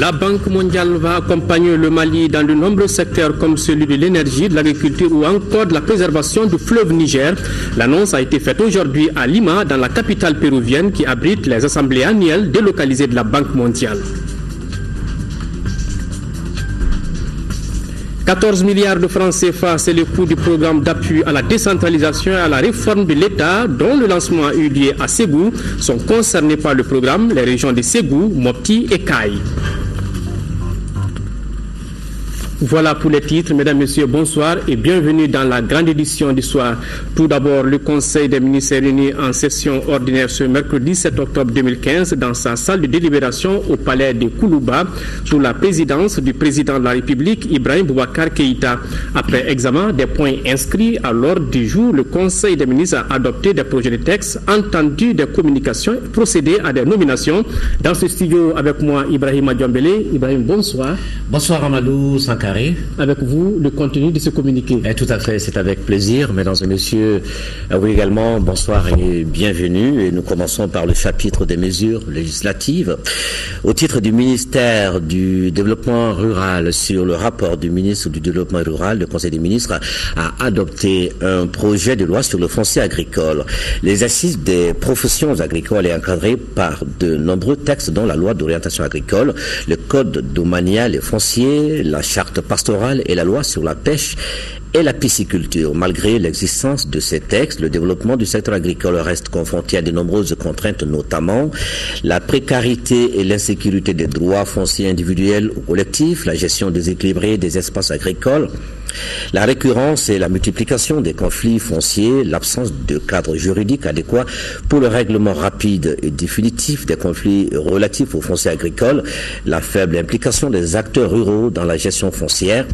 La Banque mondiale va accompagner le Mali dans de nombreux secteurs comme celui de l'énergie, de l'agriculture ou encore de la préservation du fleuve Niger. L'annonce a été faite aujourd'hui à Lima, dans la capitale péruvienne qui abrite les assemblées annuelles délocalisées de la Banque mondiale. 14 milliards de francs CFA, c'est le coût du programme d'appui à la décentralisation et à la réforme de l'État, dont le lancement a eu lieu à Ségou. Sont concernés par le programme les régions de Ségou, Mopti et Kaï. Voilà pour les titres. Mesdames, Messieurs, bonsoir et bienvenue dans la grande édition du soir. Tout d'abord, le Conseil des ministres est réuni en session ordinaire ce mercredi 7 octobre 2015 dans sa salle de délibération au palais de Koulouba sous la présidence du président de la République, Ibrahim Boubacar Keïta. Après examen des points inscrits à l'ordre du jour, le Conseil des ministres a adopté des projets de texte, entendu des communications et procédé à des nominations. Dans ce studio avec moi, Ibrahim Adjambele. Ibrahim, bonsoir. Bonsoir Amadou Sankara. Avec vous, le contenu de ce communiqué. Tout à fait, c'est avec plaisir. Mesdames et messieurs, oui également, bonsoir et bienvenue. Et nous commençons par le chapitre des mesures législatives. Au titre du ministère du Développement rural, sur le rapport du ministre du Développement rural, le Conseil des ministres a adopté un projet de loi sur le foncier agricole. L'exercice des professions agricoles est encadré par de nombreux textes, dont la loi d'orientation agricole, le code domanial et foncier, la charte pastorale et la loi sur la pêche et la pisciculture. Malgré l'existence de ces textes, le développement du secteur agricole reste confronté à de nombreuses contraintes, notamment la précarité et l'insécurité des droits fonciers individuels ou collectifs, la gestion déséquilibrée des espaces agricoles, la récurrence et la multiplication des conflits fonciers, l'absence de cadre juridique adéquat pour le règlement rapide et définitif des conflits relatifs aux fonciers agricoles, la faible implication des acteurs ruraux dans la gestion foncière,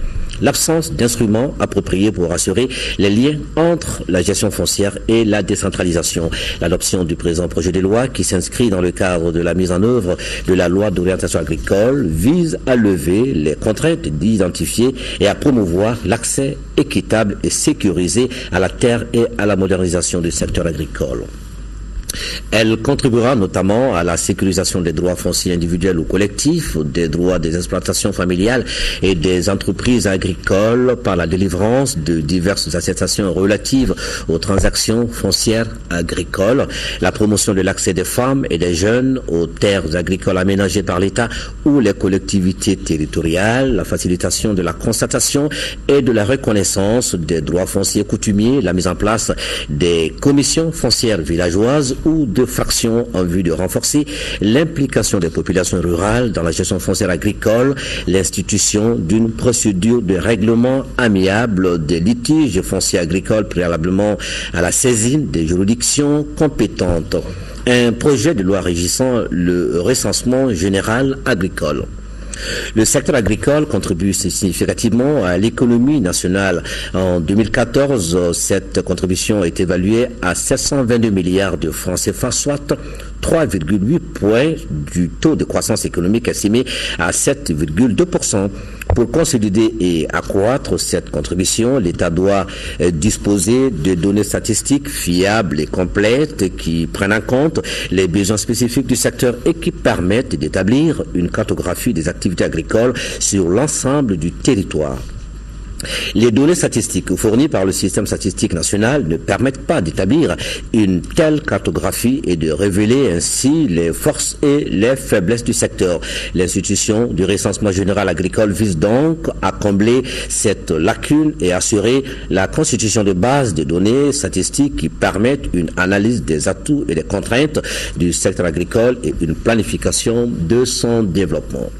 l'absence d'instruments appropriés pour assurer les liens entre la gestion foncière et la décentralisation. L'adoption du présent projet de loi, qui s'inscrit dans le cadre de la mise en œuvre de la loi d'orientation agricole, vise à lever les contraintes identifiées et à promouvoir l'accès équitable et sécurisé à la terre et à la modernisation du secteur agricole. Elle contribuera notamment à la sécurisation des droits fonciers individuels ou collectifs, des droits des exploitations familiales et des entreprises agricoles par la délivrance de diverses attestations relatives aux transactions foncières agricoles, la promotion de l'accès des femmes et des jeunes aux terres agricoles aménagées par l'État ou les collectivités territoriales, la facilitation de la constatation et de la reconnaissance des droits fonciers coutumiers, la mise en place des commissions foncières villageoises ou de fractions en vue de renforcer l'implication des populations rurales dans la gestion foncière agricole, l'institution d'une procédure de règlement amiable des litiges fonciers agricoles préalablement à la saisine des juridictions compétentes. Un projet de loi régissant le recensement général agricole. Le secteur agricole contribue significativement à l'économie nationale. En 2014, cette contribution est évaluée à 722 milliards de francs CFA, soit 3,8 points du taux de croissance économique estimé à 7,2%. Pour consolider et accroître cette contribution, l'État doit disposer de données statistiques fiables et complètes qui prennent en compte les besoins spécifiques du secteur et qui permettent d'établir une cartographie des activités agricoles sur l'ensemble du territoire. Les données statistiques fournies par le système statistique national ne permettent pas d'établir une telle cartographie et de révéler ainsi les forces et les faiblesses du secteur. L'institution du recensement général agricole vise donc à combler cette lacune et assurer la constitution de bases de données statistiques qui permettent une analyse des atouts et des contraintes du secteur agricole et une planification de son développement.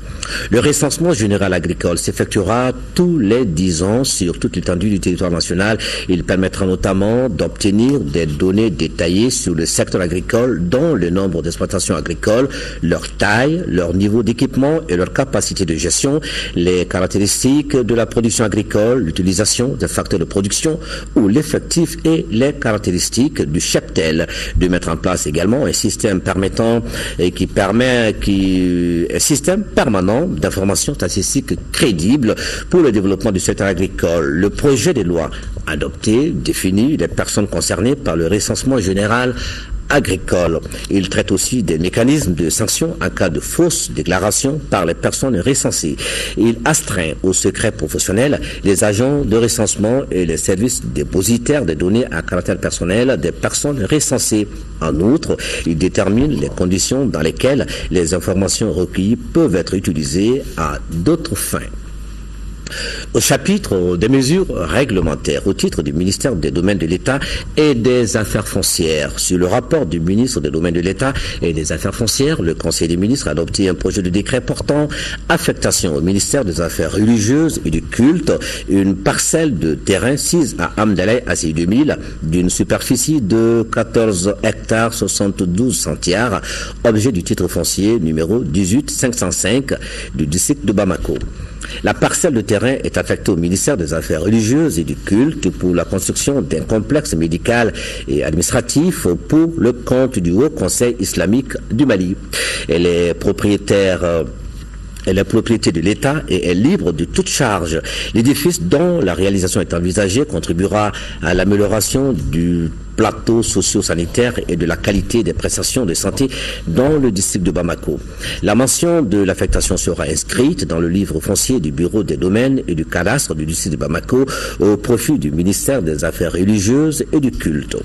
Le recensement général agricole s'effectuera tous les 10 ans sur toute l'étendue du territoire national. Il permettra notamment d'obtenir des données détaillées sur le secteur agricole, dont le nombre d'exploitations agricoles, leur taille, leur niveau d'équipement et leur capacité de gestion, les caractéristiques de la production agricole, l'utilisation des facteurs de production ou l'effectif et les caractéristiques du cheptel. De mettre en place également un système permanent d'informations statistiques crédibles pour le développement du secteur agricole. Le projet de loi adopté définit les personnes concernées par le recensement général agricole. Il traite aussi des mécanismes de sanctions en cas de fausse déclaration par les personnes recensées. Il astreint au secret professionnel les agents de recensement et les services dépositaires des données à caractère personnel des personnes recensées. En outre, il détermine les conditions dans lesquelles les informations recueillies peuvent être utilisées à d'autres fins. Au chapitre des mesures réglementaires, au titre du ministère des Domaines de l'État et des Affaires foncières, sur le rapport du ministre des Domaines de l'État et des Affaires foncières, le Conseil des ministres a adopté un projet de décret portant affectation au ministère des Affaires religieuses et du culte une parcelle de terrain sise à Amdalaï Assi 2000 d'une superficie de 14 hectares 72 centiares, objet du titre foncier numéro 18505 du district de Bamako. La parcelle de terrain est affectée au ministère des Affaires religieuses et du culte pour la construction d'un complexe médical et administratif pour le compte du Haut Conseil islamique du Mali. Elle est propriété de l'État et est libre de toute charge. L'édifice dont la réalisation est envisagée contribuera à l'amélioration du plateau socio-sanitaire et de la qualité des prestations de santé dans le district de Bamako. La mention de l'affectation sera inscrite dans le livre foncier du Bureau des domaines et du cadastre du district de Bamako au profit du ministère des Affaires religieuses et du culte.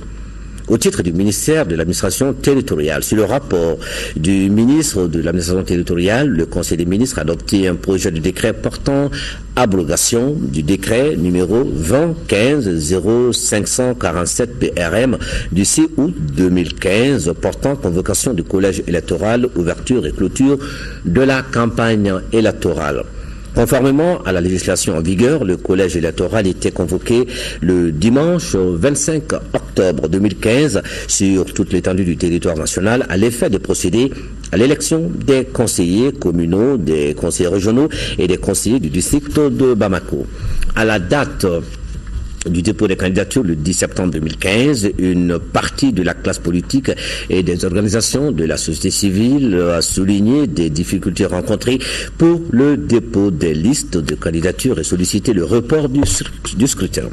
Au titre du ministère de l'administration territoriale, sur le rapport du ministre de l'administration territoriale, le Conseil des ministres a adopté un projet de décret portant abrogation du décret numéro 2015-0547 PRM du 6 août 2015 portant convocation du collège électoral, ouverture et clôture de la campagne électorale. Conformément à la législation en vigueur, le collège électoral était convoqué le dimanche 25 octobre 2015 sur toute l'étendue du territoire national à l'effet de procéder à l'élection des conseillers communaux, des conseillers régionaux et des conseillers du district de Bamako. À la date du dépôt des candidatures le 10 septembre 2015, une partie de la classe politique et des organisations de la société civile a souligné des difficultés rencontrées pour le dépôt des listes de candidatures et sollicité le report du scrutin.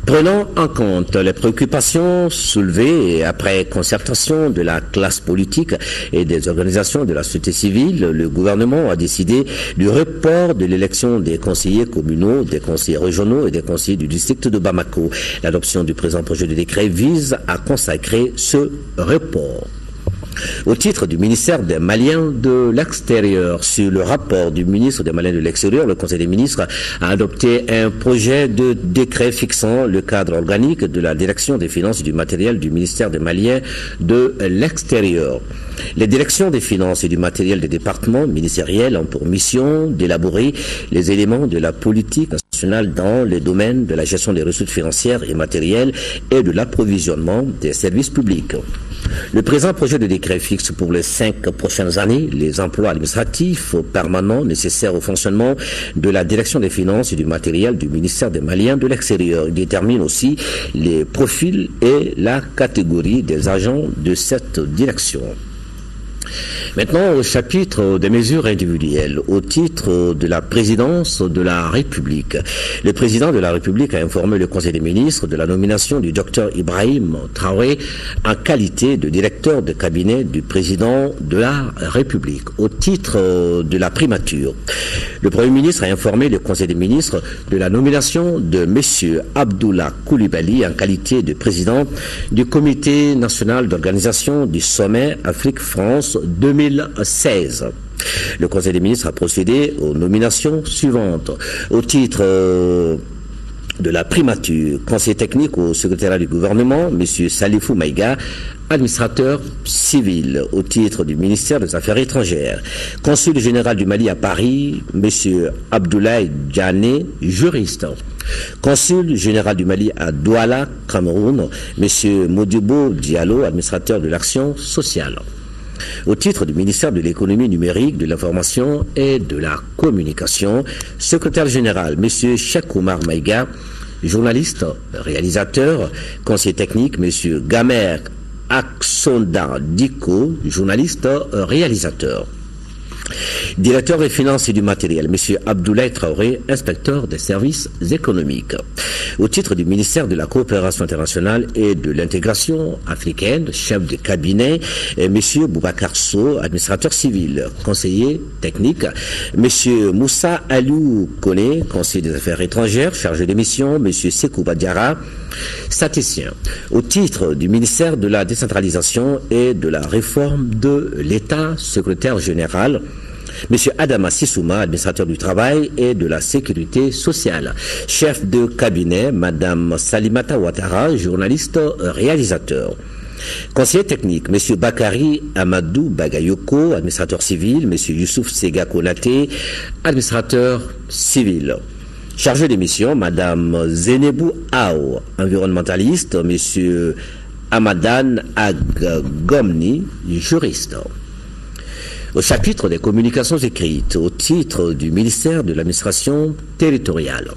Prenant en compte les préoccupations soulevées et après concertation de la classe politique et des organisations de la société civile, le gouvernement a décidé du report de l'élection des conseillers communaux, des conseillers régionaux et des conseillers du district de Bamako. L'adoption du présent projet de décret vise à consacrer ce report. Au titre du ministère des Maliens de l'extérieur, sur le rapport du ministre des Maliens de l'extérieur, le Conseil des ministres a adopté un projet de décret fixant le cadre organique de la direction des finances et du matériel du ministère des Maliens de l'extérieur. Les directions des finances et du matériel des départements ministériels ont pour mission d'élaborer les éléments de la politique nationale dans les domaines de la gestion des ressources financières et matérielles et de l'approvisionnement des services publics. Le présent projet de décret fixe pour les 5 prochaines années les emplois administratifs permanents nécessaires au fonctionnement de la direction des finances et du matériel du ministère des Maliens de l'extérieur. Il détermine aussi les profils et la catégorie des agents de cette direction. Maintenant, au chapitre des mesures individuelles, au titre de la présidence de la République. Le président de la République a informé le Conseil des ministres de la nomination du Dr Ibrahim Traoré en qualité de directeur de cabinet du président de la République. Au titre de la primature, le Premier ministre a informé le Conseil des ministres de la nomination de M. Abdullah Koulibaly en qualité de président du Comité national d'organisation du sommet Afrique-France 2016. Le Conseil des ministres a procédé aux nominations suivantes. Au titre de la primature, conseiller technique au secrétariat du gouvernement, M. Salifou Maïga, administrateur civil au titre du ministère des Affaires étrangères. Consul général du Mali à Paris, M. Abdoulaye Diané, juriste. Consul général du Mali à Douala, Cameroun, M. Modibo Diallo, administrateur de l'action sociale. Au titre du ministère de l'économie numérique, de l'information et de la communication, secrétaire général, M. Cheikh Oumar Maïga, journaliste, réalisateur, conseiller technique, M. Gamer Aksonda Diko, journaliste, réalisateur. Directeur des finances et du matériel, M. Abdoulaye Traoré, inspecteur des services économiques. Au titre du ministère de la coopération internationale et de l'intégration africaine, chef de cabinet, M. Boubacar Sow, administrateur civil, conseiller technique, M. Moussa Aliou Kone, conseiller des affaires étrangères, chargé de mission, M. Sekou Badiara, statisticien. Au titre du ministère de la décentralisation et de la réforme de l'État, secrétaire général, M. Adama Sissouma, administrateur du travail et de la sécurité sociale. Chef de cabinet, Mme Salimata Ouattara, journaliste réalisateur. Conseiller technique, M. Bakari Amadou Bagayoko, administrateur civil, M. Youssouf Sega Konaté, administrateur civil. Chargé de mission, Mme Zenebou Ao, environnementaliste, M. Amadan Agomni, juriste. Au chapitre des communications écrites, au titre du ministère de l'administration territoriale.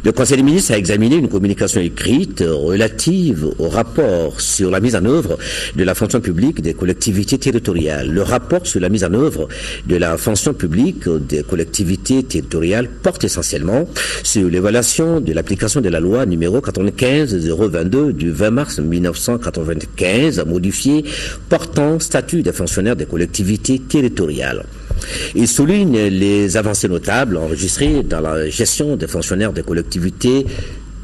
Le Conseil des ministres a examiné une communication écrite relative au rapport sur la mise en œuvre de la fonction publique des collectivités territoriales. Le rapport sur la mise en œuvre de la fonction publique des collectivités territoriales porte essentiellement sur l'évaluation de l'application de la loi numéro 95-022 du 20 mars 1995, modifiée, portant statut des fonctionnaires des collectivités territoriales. Il souligne les avancées notables enregistrées dans la gestion des fonctionnaires des collectivités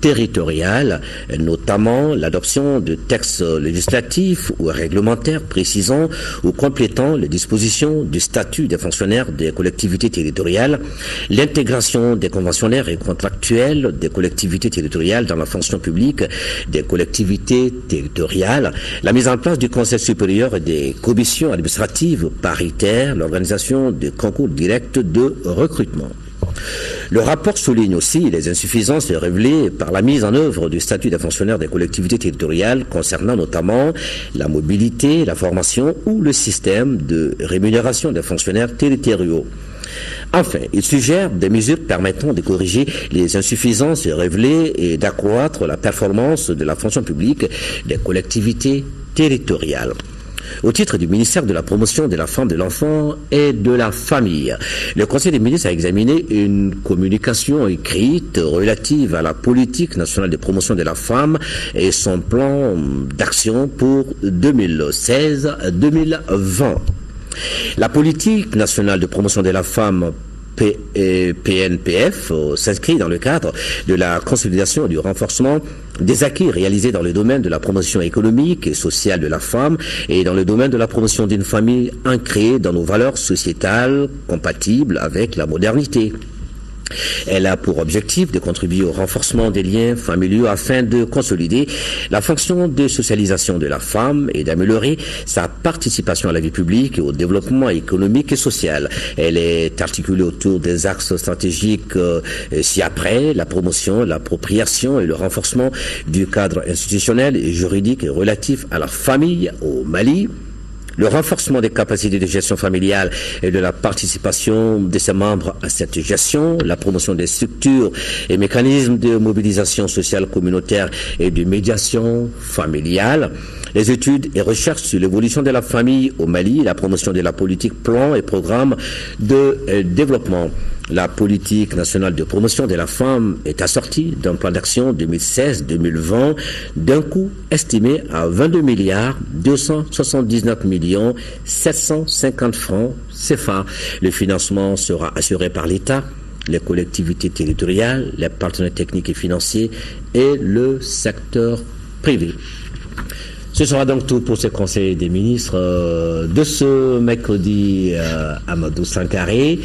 territoriales, notamment l'adoption de textes législatifs ou réglementaires précisant ou complétant les dispositions du statut des fonctionnaires des collectivités territoriales, l'intégration des conventionnaires et contractuels des collectivités territoriales dans la fonction publique des collectivités territoriales, la mise en place du Conseil supérieur et des commissions administratives paritaires, l'organisation de concours directs de recrutement. Le rapport souligne aussi les insuffisances révélées par la mise en œuvre du statut des fonctionnaires des collectivités territoriales concernant notamment la mobilité, la formation ou le système de rémunération des fonctionnaires territoriaux. Enfin, il suggère des mesures permettant de corriger les insuffisances révélées et d'accroître la performance de la fonction publique des collectivités territoriales. Au titre du ministère de la promotion de la femme, de l'enfant et de la famille, le Conseil des ministres a examiné une communication écrite relative à la politique nationale de promotion de la femme et son plan d'action pour 2016-2020. La politique nationale de promotion de la femme PNPF s'inscrit dans le cadre de la consolidation et du renforcement des acquis réalisés dans le domaine de la promotion économique et sociale de la femme et dans le domaine de la promotion d'une famille ancrée dans nos valeurs sociétales compatibles avec la modernité. Elle a pour objectif de contribuer au renforcement des liens familiaux afin de consolider la fonction de socialisation de la femme et d'améliorer sa participation à la vie publique et au développement économique et social. Elle est articulée autour des axes stratégiques ci-après, la promotion, l'appropriation et le renforcement du cadre institutionnel et juridique relatif à la famille au Mali, le renforcement des capacités de gestion familiale et de la participation de ses membres à cette gestion, la promotion des structures et mécanismes de mobilisation sociale communautaire et de médiation familiale, les études et recherches sur l'évolution de la famille au Mali, la promotion de la politique plan et programme de développement. La politique nationale de promotion de la femme est assortie d'un plan d'action 2016-2020 d'un coût estimé à 22 milliards 279 millions 750 francs CFA. Le financement sera assuré par l'État, les collectivités territoriales, les partenaires techniques et financiers et le secteur privé. Ce sera donc tout pour ce Conseil des ministres de ce mercredi. Amadou Sankaré,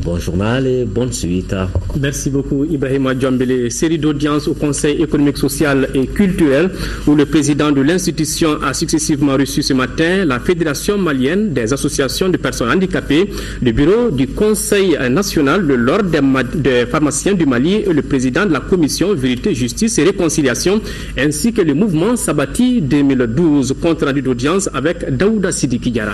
bon journal et bonne suite. Merci beaucoup Ibrahima Djambele. Série d'audiences au Conseil économique, social et culturel où le président de l'institution a successivement reçu ce matin la Fédération malienne des associations de personnes handicapées, le bureau du Conseil national de l'ordre des pharmaciens du Mali et le président de la commission Vérité, Justice et Réconciliation ainsi que le mouvement Sabati 2012. Compte rendu d'audience avec Daouda Sidiki Diarra.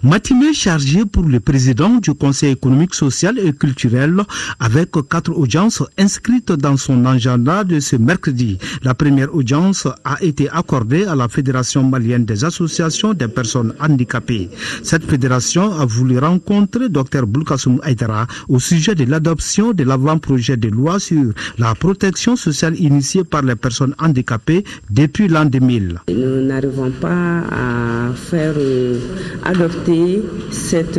Matinée chargée pour le président du Conseil économique, social et culturel avec 4 audiences inscrites dans son agenda de ce mercredi. La première audience a été accordée à la Fédération malienne des associations des personnes handicapées. Cette fédération a voulu rencontrer Dr Boulkassoum Aïdara au sujet de l'adoption de l'avant-projet de loi sur la protection sociale initiée par les personnes handicapées depuis l'an 2000. Nous n'arrivons pas à faire adopter cet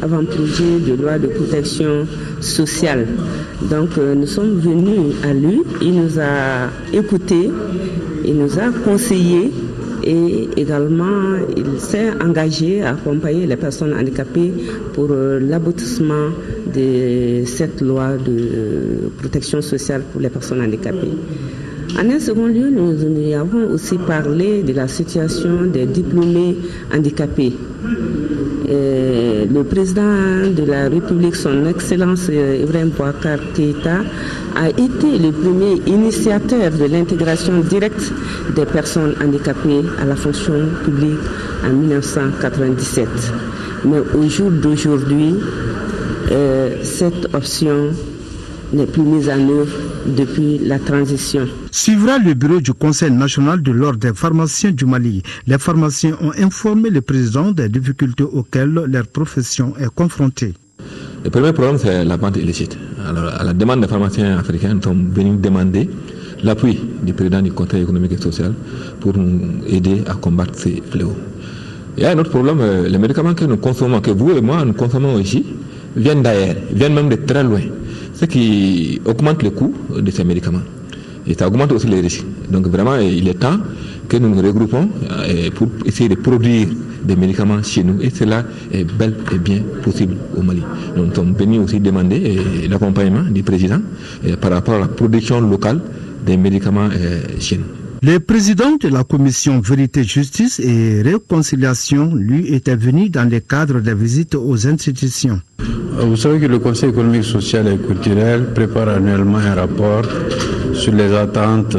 avant-projet de loi de protection sociale. Donc nous sommes venus à lui, il nous a écoutés, il nous a conseillés et également il s'est engagé à accompagner les personnes handicapées pour l'aboutissement de cette loi de protection sociale pour les personnes handicapées. En un second lieu, nous avons aussi parlé de la situation des diplômés handicapés. Le président de la République, son Excellence Ibrahim Boubacar Keïta, a été le premier initiateur de l'intégration directe des personnes handicapées à la fonction publique en 1997. Mais au jour d'aujourd'hui, cette option n'est plus mise en œuvre depuis la transition. Suivra le bureau du Conseil national de l'ordre des pharmaciens du Mali. Les pharmaciens ont informé le président des difficultés auxquelles leur profession est confrontée. Le premier problème, c'est la vente illicite. Alors, à la demande des pharmaciens africains, nous sommes venus demander l'appui du président du Conseil économique et social pour nous aider à combattre ces fléaux. Il y a un autre problème, les médicaments que nous consommons, que vous et moi nous consommons aussi, viennent d'ailleurs, viennent même de très loin. Ce qui augmente le coût de ces médicaments. Et ça augmente aussi les risques. Donc vraiment, il est temps que nous nous regroupons pour essayer de produire des médicaments chez nous. Et cela est bel et bien possible au Mali. Nous sommes venus aussi demander l'accompagnement du président par rapport à la production locale des médicaments chez nous. Le président de la commission Vérité, Justice et Réconciliation, lui, était venu dans le cadre des visites aux institutions. Vous savez que le Conseil économique, social et culturel prépare annuellement un rapport sur les attentes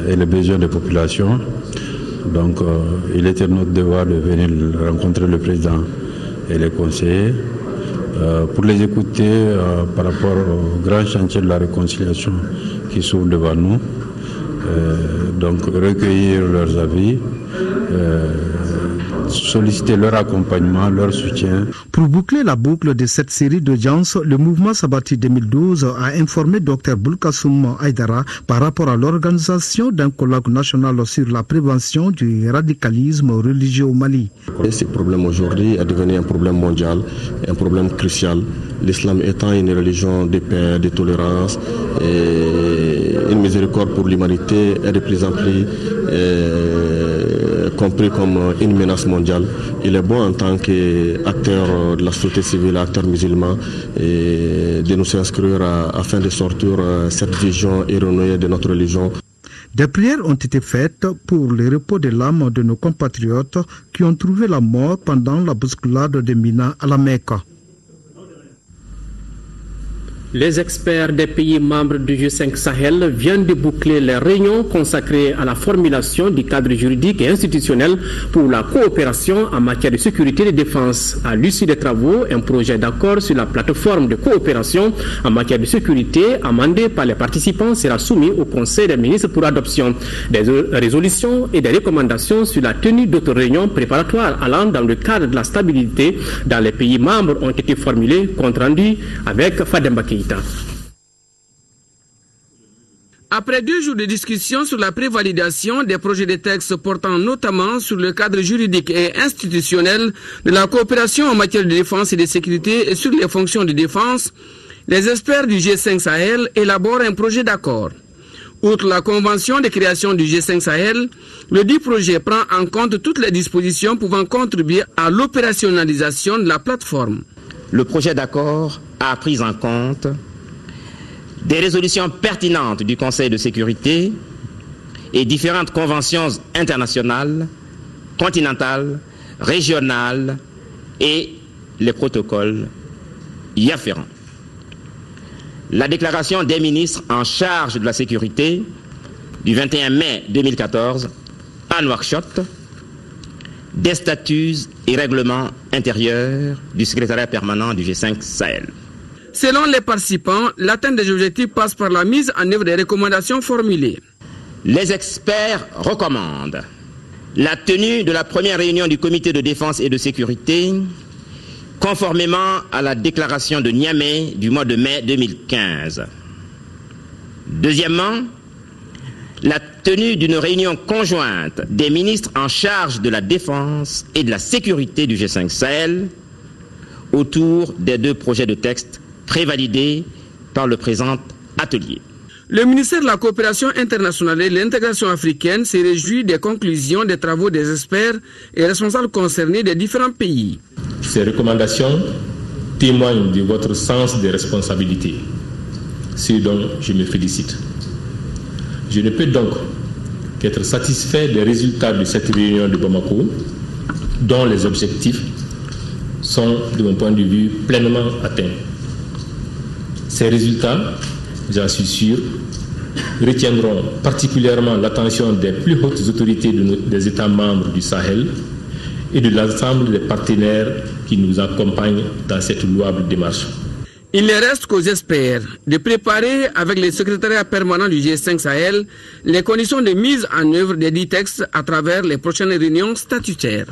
et les besoins des populations. Donc, il était notre devoir de venir rencontrer le président et les conseillers pour les écouter par rapport au grand chantier de la réconciliation qui s'ouvre devant nous. Donc recueillir leurs avis, solliciter leur accompagnement, leur soutien. Pour boucler la boucle de cette série d'audiences, le mouvement Sabati 2012 a informé Dr Boulkassoum Aïdara par rapport à l'organisation d'un colloque national sur la prévention du radicalisme religieux au Mali. Ce problème aujourd'hui est devenu un problème mondial, un problème crucial. L'islam étant une religion de paix, de tolérance et une miséricorde pour l'humanité est de plus en plus compris comme une menace mondiale. Il est bon en tant qu'acteur de la société civile, acteur musulman, de nous inscrire afin de sortir cette vision erronée de notre religion. Des prières ont été faites pour le repos de l'âme de nos compatriotes qui ont trouvé la mort pendant la bousculade de Mina à la Mecque. Les experts des pays membres du G5 Sahel viennent de boucler les réunions consacrées à la formulation du cadre juridique et institutionnel pour la coopération en matière de sécurité et de défense. À l'issue des travaux, un projet d'accord sur la plateforme de coopération en matière de sécurité amendé par les participants sera soumis au Conseil des ministres pour adoption. Des résolutions et des recommandations sur la tenue d'autres réunions préparatoires allant dans le cadre de la stabilité dans les pays membres ont été formulées, compte rendu avec Fadem Baki. Après 2 jours de discussion sur la prévalidation des projets de textes portant notamment sur le cadre juridique et institutionnel de la coopération en matière de défense et de sécurité et sur les fonctions de défense, les experts du G5 Sahel élaborent un projet d'accord. Outre la convention de création du G5 Sahel, le dit projet prend en compte toutes les dispositions pouvant contribuer à l'opérationnalisation de la plateforme. Le projet d'accord a pris en compte des résolutions pertinentes du Conseil de sécurité et différentes conventions internationales, continentales, régionales et les protocoles y afférents. La déclaration des ministres en charge de la sécurité du 21 mai 2014 à Nouakchott des statuts et règlements intérieurs du secrétariat permanent du G5 Sahel. Selon les participants, l'atteinte des objectifs passe par la mise en œuvre des recommandations formulées. Les experts recommandent la tenue de la première réunion du comité de défense et de sécurité conformément à la déclaration de Niamey du mois de mai 2015. Deuxièmement, la tenue d'une réunion conjointe des ministres en charge de la défense et de la sécurité du G5 Sahel autour des 2 projets de texte prévalidés par le présent atelier. Le ministère de la Coopération internationale et de l'intégration africaine s'est réjoui des conclusions des travaux des experts et responsables concernés des différents pays. Ces recommandations témoignent de votre sens des responsabilités, ce dont je me félicite. Je ne peux donc qu'être satisfait des résultats de cette réunion de Bamako, dont les objectifs sont, de mon point de vue, pleinement atteints. Ces résultats, j'en suis sûr, retiendront particulièrement l'attention des plus hautes autorités des États membres du Sahel et de l'ensemble des partenaires qui nous accompagnent dans cette louable démarche. Il ne reste qu'aux experts de préparer avec le secrétariat permanent du G5 Sahel les conditions de mise en œuvre des 10 textes à travers les prochaines réunions statutaires.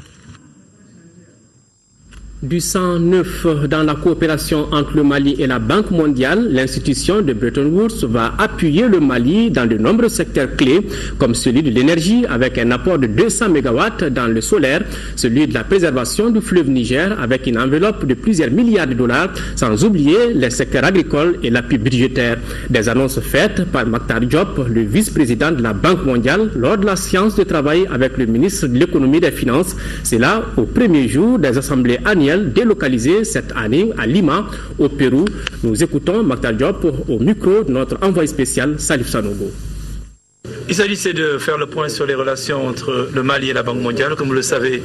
Du sang neuf dans la coopération entre le Mali et la Banque mondiale, l'institution de Bretton Woods va appuyer le Mali dans de nombreux secteurs clés, comme celui de l'énergie avec un apport de 200 MW dans le solaire, celui de la préservation du fleuve Niger avec une enveloppe de plusieurs milliards de dollars, sans oublier les secteurs agricoles et l'appui budgétaire. Des annonces faites par Makhtar Diop, le vice-président de la Banque mondiale, lors de la séance de travail avec le ministre de l'économie et des finances. C'est là, au premier jour des assemblées annuelles délocalisées cette année à Lima, au Pérou. Nous écoutons Makhtar Diop au micro de notre envoyé spécial Salif Sanogo. Il s'agissait de faire le point sur les relations entre le Mali et la Banque mondiale. Comme vous le savez,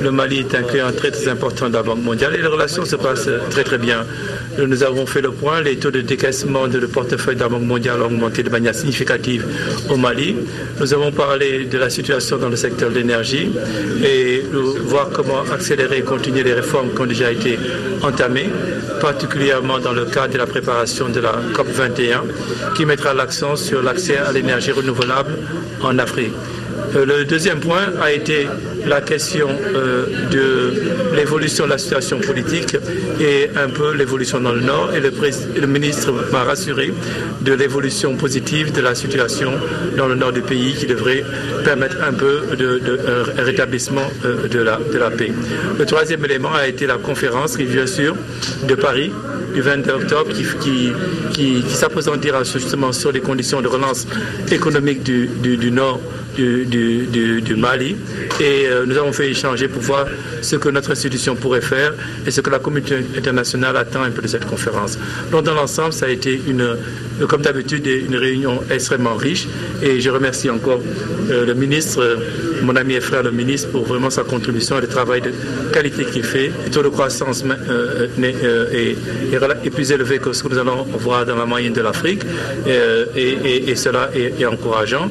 le Mali est un client très très important de la Banque mondiale et les relations se passent très très bien. Nous avons fait le point, les taux de décaissement de le portefeuille de la Banque mondiale ont augmenté de manière significative au Mali. Nous avons parlé de la situation dans le secteur de l'énergie et voir comment accélérer et continuer les réformes qui ont déjà été entamées, particulièrement dans le cadre de la préparation de la COP21 qui mettra l'accent sur l'accès à l'énergie renouvelable en Afrique. Le deuxième point a été la question de l'évolution de la situation politique et un peu l'évolution dans le Nord. Et le ministre m'a rassuré de l'évolution positive de la situation dans le Nord du pays qui devrait permettre un peu de rétablissement de la paix. Le troisième élément a été la conférence qui vient sûr de Paris du 22 octobre qui s'appesantira justement sur les conditions de relance économique du Nord du Mali et nous avons fait échanger pour voir ce que notre institution pourrait faire et ce que la communauté internationale attend un peu de cette conférence. Donc dans l'ensemble, ça a été comme d'habitude une réunion extrêmement riche et je remercie encore le ministre, mon ami et frère le ministre, pour vraiment sa contribution et le travail de qualité qu'il fait. Le taux de croissance est plus élevé que ce que nous allons voir dans la moyenne de l'Afrique et cela est encourageant.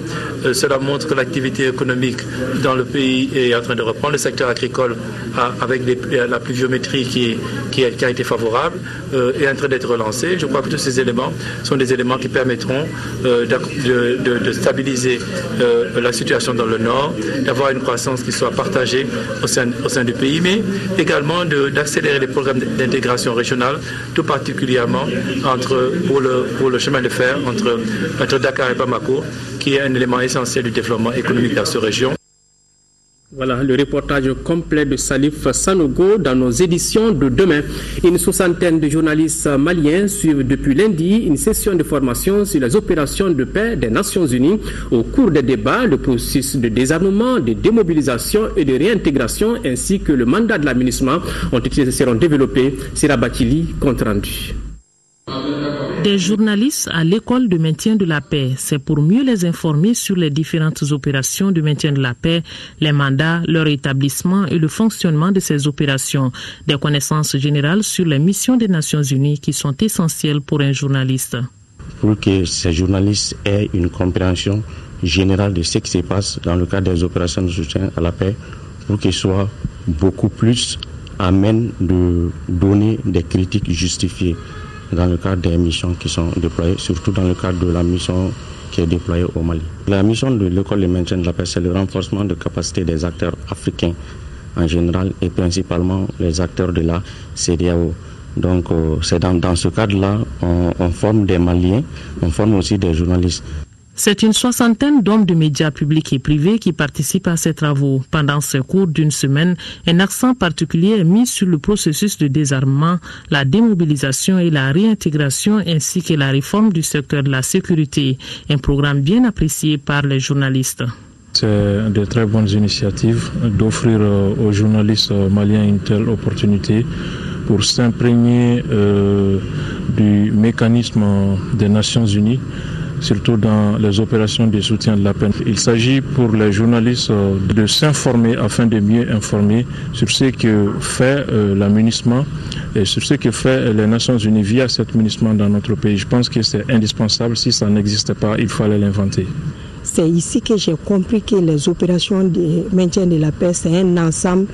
Cela montre que l'activité économique dans le pays est en train de reprendre. Le secteur agricole, avec la pluviométrie qui a été favorable, est en train d'être relancé. Je crois que tous ces éléments sont des éléments qui permettront de stabiliser la situation dans le Nord, d'avoir une croissance qui soit partagée au sein du pays, mais également d'accélérer les programmes d'intégration régionale, tout particulièrement pour le chemin de fer entre Dakar et Bamako, qui est un élément essentiel du développement économique dans cette région. Voilà le reportage complet de Salif Sanogo dans nos éditions de demain. Une soixantaine de journalistes maliens suivent depuis lundi une session de formation sur les opérations de paix des Nations Unies. Au cours des débats, le processus de désarmement, de démobilisation et de réintégration ainsi que le mandat de l'administration seront développés. Sira Batili, compte rendu. Des journalistes à l'école de maintien de la paix. C'est pour mieux les informer sur les différentes opérations de maintien de la paix, les mandats, leur établissement et le fonctionnement de ces opérations. Des connaissances générales sur les missions des Nations Unies qui sont essentielles pour un journaliste. Pour que ces journalistes aient une compréhension générale de ce qui se passe dans le cadre des opérations de soutien à la paix, pour qu'il soit beaucoup plus amène de donner des critiques justifiées dans le cadre des missions qui sont déployées, surtout dans le cadre de la mission qui est déployée au Mali. La mission de l'école de maintien de la paix, c'est le renforcement de capacité des acteurs africains en général et principalement les acteurs de la CEDEAO. Donc c'est dans ce cadre-là, on forme des Maliens, on forme aussi des journalistes. C'est une soixantaine d'hommes de médias publics et privés qui participent à ces travaux. Pendant ce cours d'une semaine, un accent particulier est mis sur le processus de désarmement, la démobilisation et la réintégration ainsi que la réforme du secteur de la sécurité. Un programme bien apprécié par les journalistes. C'est de très bonnes initiatives d'offrir aux journalistes maliens une telle opportunité pour s'imprégner du mécanisme des Nations Unies, surtout dans les opérations de soutien de la paix. Il s'agit pour les journalistes de s'informer afin de mieux informer sur ce que fait la MINUSMA et sur ce que fait les Nations Unies via cette MINUSMA dans notre pays. Je pense que c'est indispensable. Si ça n'existait pas, il fallait l'inventer. C'est ici que j'ai compris que les opérations de maintien de la paix, c'est un ensemble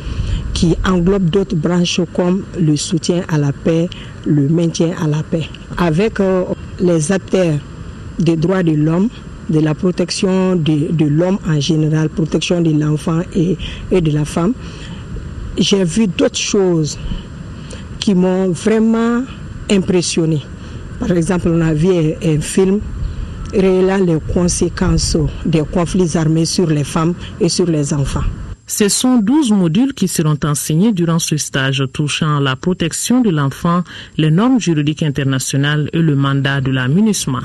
qui englobe d'autres branches comme le soutien à la paix, le maintien à la paix. Avec les acteurs des droits de l'homme, de la protection de l'homme en général, protection de l'enfant et de la femme, j'ai vu d'autres choses qui m'ont vraiment impressionné. Par exemple, on a vu un film révélant les conséquences des conflits armés sur les femmes et sur les enfants. Ce sont 12 modules qui seront enseignés durant ce stage touchant la protection de l'enfant, les normes juridiques internationales et le mandat de la MINUSMA.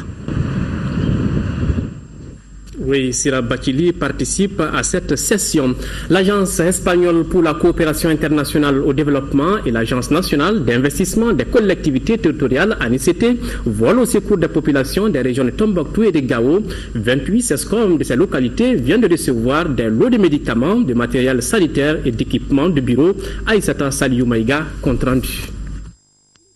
Oui, Sira Bakili participe à cette session. L'Agence espagnole pour la coopération internationale au développement et l'Agence nationale d'investissement des collectivités territoriales ANICT volent au secours des populations des régions de Tombouctou et de Gao. 28 SESCOM de ces localités viennent de recevoir des lots de médicaments, de matériel sanitaire et d'équipements de bureau. Aïssata Saliou Maïga, compte rendu.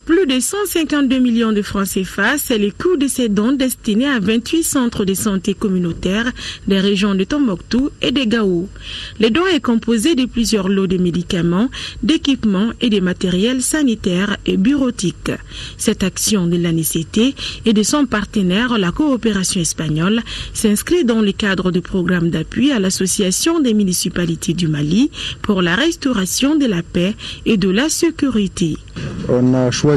Plus de 152 millions de francs CFA, c'est le coût de ces dons destinés à 28 centres de santé communautaires des régions de Tombouctou et de Gao. Le don est composé de plusieurs lots de médicaments, d'équipements et de matériel sanitaire et bureautique. Cette action de l'ANICT et de son partenaire, la coopération espagnole, s'inscrit dans le cadre du programme d'appui à l'Association des municipalités du Mali pour la restauration de la paix et de la sécurité. On a choisi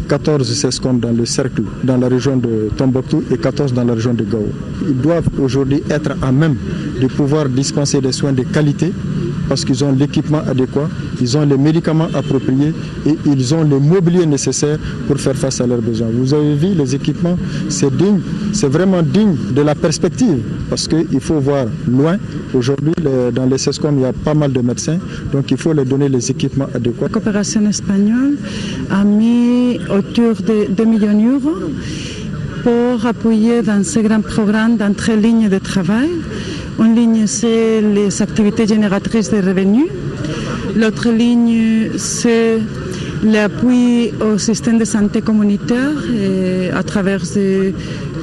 14 SESCOM dans le cercle dans la région de Tombouctou et 14 dans la région de Gao. Ils doivent aujourd'hui être à même de pouvoir dispenser des soins de qualité parce qu'ils ont l'équipement adéquat, ils ont les médicaments appropriés et ils ont le mobilier nécessaire pour faire face à leurs besoins. Vous avez vu les équipements, c'est digne, c'est vraiment digne de la perspective parce qu'il faut voir loin. Aujourd'hui, dans les SESCOM, il y a pas mal de médecins, donc il faut leur donner les équipements adéquats. La coopération espagnole a mis autour de 2 millions d'euros pour appuyer dans ce grand programme dans 3 lignes de travail. Une ligne, c'est les activités génératrices de revenus. L'autre ligne, c'est l'appui au système de santé communautaire à travers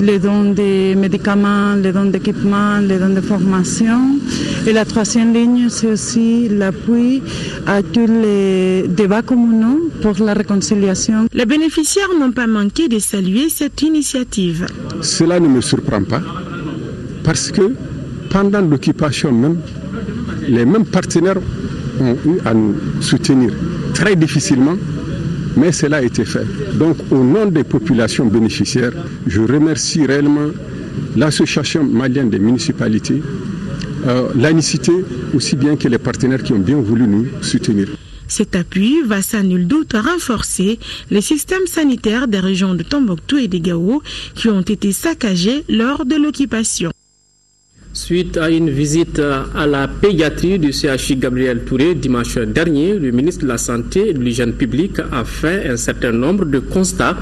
les dons de médicaments, les dons d'équipements, les dons de formation. Et la 3e ligne, c'est aussi l'appui à tous les débats communaux pour la réconciliation. Les bénéficiaires n'ont pas manqué de saluer cette initiative. Cela ne me surprend pas parce que pendant l'occupation même, les mêmes partenaires ont eu à nous soutenir très difficilement, mais cela a été fait. Donc, au nom des populations bénéficiaires, je remercie réellement l'Association malienne des municipalités, l'ANICT, aussi bien que les partenaires qui ont bien voulu nous soutenir. Cet appui va sans nul doute renforcer les systèmes sanitaires des régions de Tombouctou et de Gao qui ont été saccagés lors de l'occupation. Suite à une visite à la pédiatrie du CHU Gabriel Touré dimanche dernier, le ministre de la Santé et de l'Hygiène publique a fait un certain nombre de constats,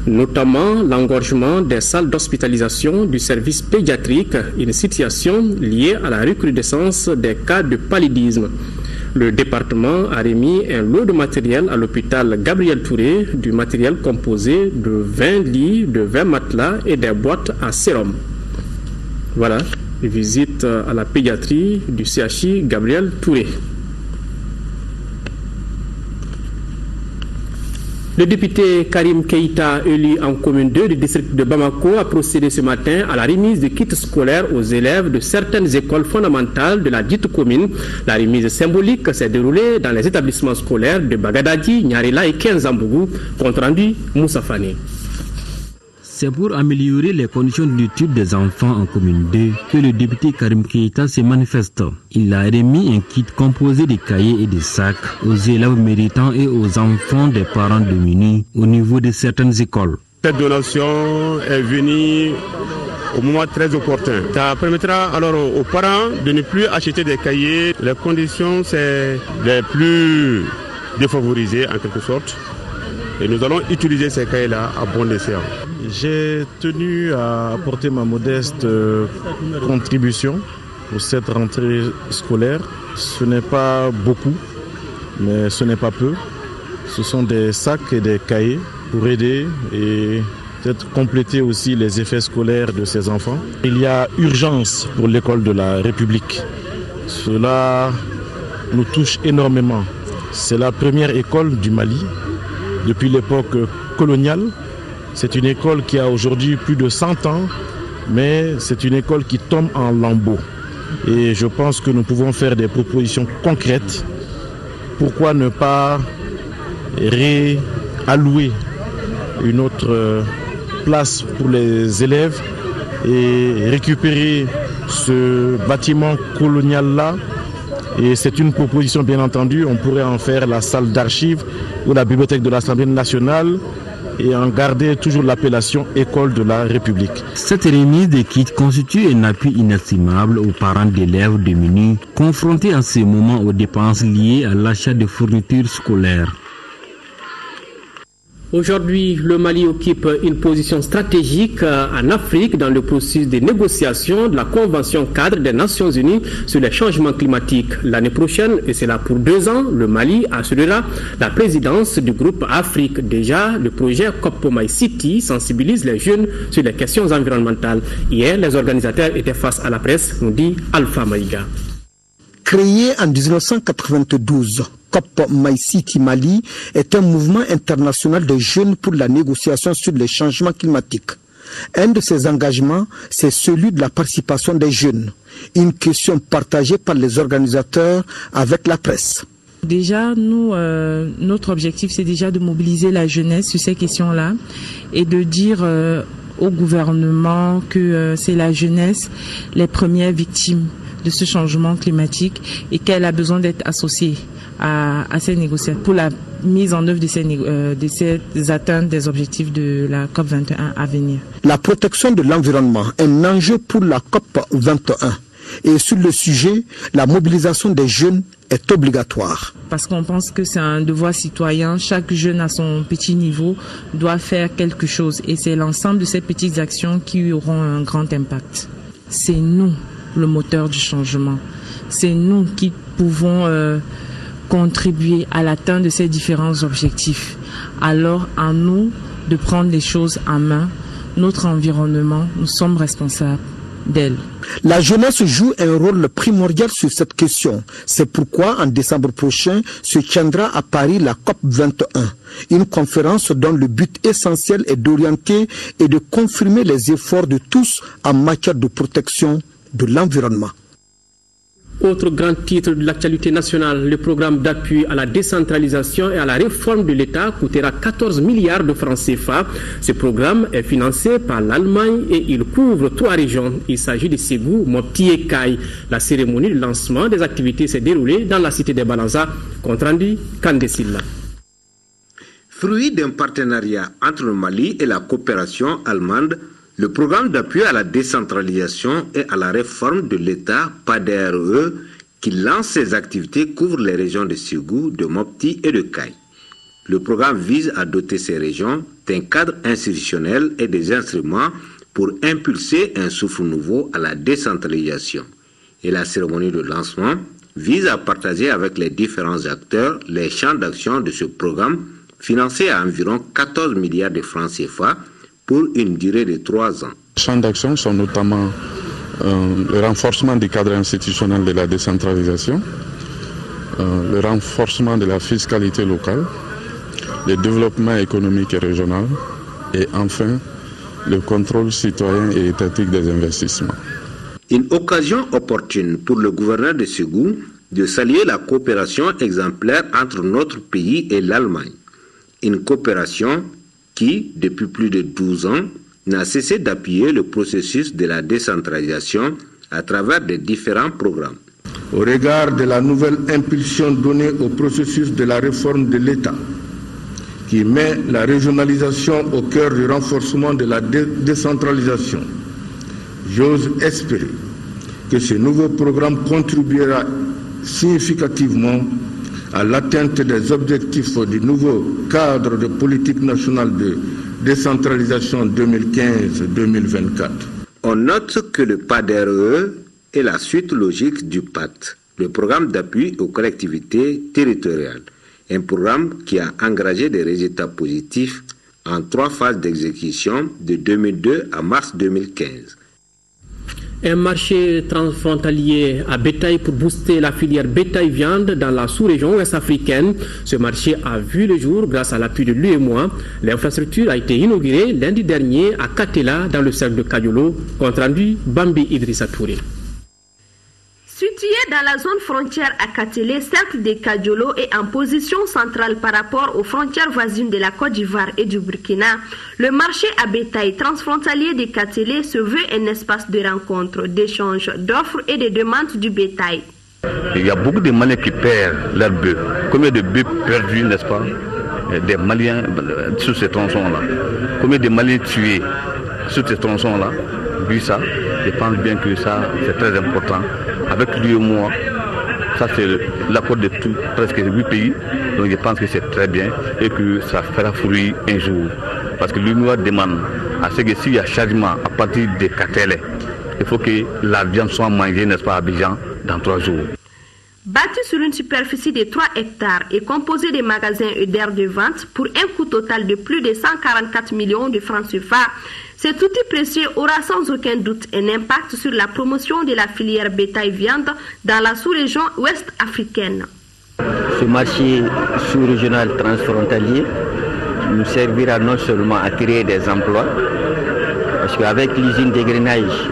notamment l'engorgement des salles d'hospitalisation du service pédiatrique, une situation liée à la recrudescence des cas de paludisme. Le département a remis un lot de matériel à l'hôpital Gabriel Touré, du matériel composé de 20 lits, de 20 matelas et des boîtes à sérum. Voilà. Visite à la pédiatrie du CHI Gabriel Touré. Le député Karim Keïta, élu en commune 2 du district de Bamako, a procédé ce matin à la remise de kits scolaires aux élèves de certaines écoles fondamentales de la dite commune. La remise symbolique s'est déroulée dans les établissements scolaires de Bagadadi, Nyarela et Kenzambougou. Compte rendu, Moussa Fane. C'est pour améliorer les conditions d'études des enfants en commune 2 que le député Karim Keïta se manifeste. Il a remis un kit composé de cahiers et de sacs aux élèves méritants et aux enfants des parents démunis au niveau de certaines écoles. Cette donation est venue au moment très opportun. Ça permettra alors aux parents de ne plus acheter des cahiers. Les conditions, c'est les plus défavorisées en quelque sorte. Et nous allons utiliser ces cahiers-là à bon escient. J'ai tenu à apporter ma modeste contribution pour cette rentrée scolaire. Ce n'est pas beaucoup, mais ce n'est pas peu. Ce sont des sacs et des cahiers pour aider et peut-être compléter aussi les effets scolaires de ces enfants. Il y a urgence pour l'école de la République. Cela nous touche énormément. C'est la première école du Mali depuis l'époque coloniale. C'est une école qui a aujourd'hui plus de 100 ans, mais c'est une école qui tombe en lambeaux. Et je pense que nous pouvons faire des propositions concrètes. Pourquoi ne pas réallouer une autre place pour les élèves et récupérer ce bâtiment colonial-là? Et c'est une proposition, bien entendu. On pourrait en faire la salle d'archives ou la bibliothèque de l'Assemblée nationale et en garder toujours l'appellation École de la République. Cette remise de kits constitue un appui inestimable aux parents d'élèves démunis confrontés en ce moment aux dépenses liées à l'achat de fournitures scolaires. Aujourd'hui, le Mali occupe une position stratégique en Afrique dans le processus de négociation de la Convention cadre des Nations Unies sur les changements climatiques. L'année prochaine, et c'est là pour 2 ans, le Mali assurera la présidence du groupe Afrique. Déjà, le projet COP My City sensibilise les jeunes sur les questions environnementales. Hier, les organisateurs étaient face à la presse, nous dit Alpha Maïga. Créé en 1992, COP My City Mali est un mouvement international de jeunes pour la négociation sur les changements climatiques. Un de ces engagements, c'est celui de la participation des jeunes, une question partagée par les organisateurs avec la presse. Déjà, nous, notre objectif, c'est déjà de mobiliser la jeunesse sur ces questions-là et de dire au gouvernement que c'est la jeunesse les premières victimes de ce changement climatique et qu'elle a besoin d'être associée à ces négociations pour la mise en œuvre de ces atteintes des objectifs de la COP21 à venir. La protection de l'environnement est un enjeu pour la COP21 et sur le sujet, la mobilisation des jeunes est obligatoire. Parce qu'on pense que c'est un devoir citoyen, chaque jeune à son petit niveau doit faire quelque chose et c'est l'ensemble de ces petites actions qui auront un grand impact. C'est nous le moteur du changement. C'est nous qui pouvons contribuer à l'atteinte de ces différents objectifs. Alors, à nous de prendre les choses en main. Notre environnement, nous sommes responsables d'elle. La jeunesse joue un rôle primordial sur cette question. C'est pourquoi, en décembre prochain, se tiendra à Paris la COP21, une conférence dont le but essentiel est d'orienter et de confirmer les efforts de tous en matière de protection de l'environnement. Autre grand titre de l'actualité nationale, le programme d'appui à la décentralisation et à la réforme de l'État coûtera 14 milliards de francs CFA. Ce programme est financé par l'Allemagne et il couvre 3 régions. Il s'agit de Ségou, Mopti et Kaï. La cérémonie de lancement des activités s'est déroulée dans la cité des Balanza. Compte rendu, Kandesilla. Fruit d'un partenariat entre le Mali et la coopération allemande, le programme d'appui à la décentralisation et à la réforme de l'État, PADRE, qui lance ses activités, couvre les régions de Ségou, de Mopti et de Kaï. Le programme vise à doter ces régions d'un cadre institutionnel et des instruments pour impulser un souffle nouveau à la décentralisation. Et la cérémonie de lancement vise à partager avec les différents acteurs les champs d'action de ce programme financé à environ 14 milliards de francs CFA pour une durée de 3 ans. Les champs d'action sont notamment le renforcement du cadre institutionnel de la décentralisation, le renforcement de la fiscalité locale, le développement économique et régional et enfin le contrôle citoyen et étatique des investissements. Une occasion opportune pour le gouverneur de Ségou de saluer la coopération exemplaire entre notre pays et l'Allemagne. Une coopération qui, depuis plus de 12 ans, n'a cessé d'appuyer le processus de la décentralisation à travers des différents programmes. Au regard de la nouvelle impulsion donnée au processus de la réforme de l'État, qui met la régionalisation au cœur du renforcement de la décentralisation, j'ose espérer que ce nouveau programme contribuera significativement à l'atteinte des objectifs du nouveau cadre de politique nationale de décentralisation 2015-2024. On note que le PADRE est la suite logique du PAT, le programme d'appui aux collectivités territoriales. Un programme qui a engagé des résultats positifs en 3 phases d'exécution de 2002 à mars 2015. Un marché transfrontalier à bétail pour booster la filière bétail-viande dans la sous-région ouest-africaine. Ce marché a vu le jour grâce à l'appui de l'UEMOA. L'infrastructure a été inaugurée lundi dernier à Katela dans le cercle de Kadiolo. Compte rendu Bambi Idrissa Touré. Situé dans la zone frontière à Katele, cercle de Kadiolo est en position centrale par rapport aux frontières voisines de la Côte d'Ivoire et du Burkina. Le marché à bétail transfrontalier de Katele se veut un espace de rencontre, d'échange, d'offres et de demandes du bétail. Il y a beaucoup de Maliens qui perdent leurs bœufs. Combien de bœufs perdus, n'est-ce pas, des Maliens sur ces tronçons-là? Combien de Maliens tués sur ces tronçons-là? Vu ça, je pense bien que ça, c'est très important. Avec l'UEMOA, ça c'est l'accord de tout, presque 8 pays, donc je pense que c'est très bien et que ça fera fruit un jour. Parce que l'UEMOA demande à ce que s'il y a chargement à partir de Katele, il faut que la viande soit mangée, n'est-ce pas, à Abidjan, dans 3 jours. Bâti sur une superficie de 3 hectares et composé de magasins et d'aires de vente pour un coût total de plus de 144 millions de francs CFA, cet outil précieux aura sans aucun doute un impact sur la promotion de la filière bétail-viande dans la sous-région ouest africaine. Ce marché sous-régional transfrontalier nous servira non seulement à créer des emplois, parce qu'avec l'usine d'égrenage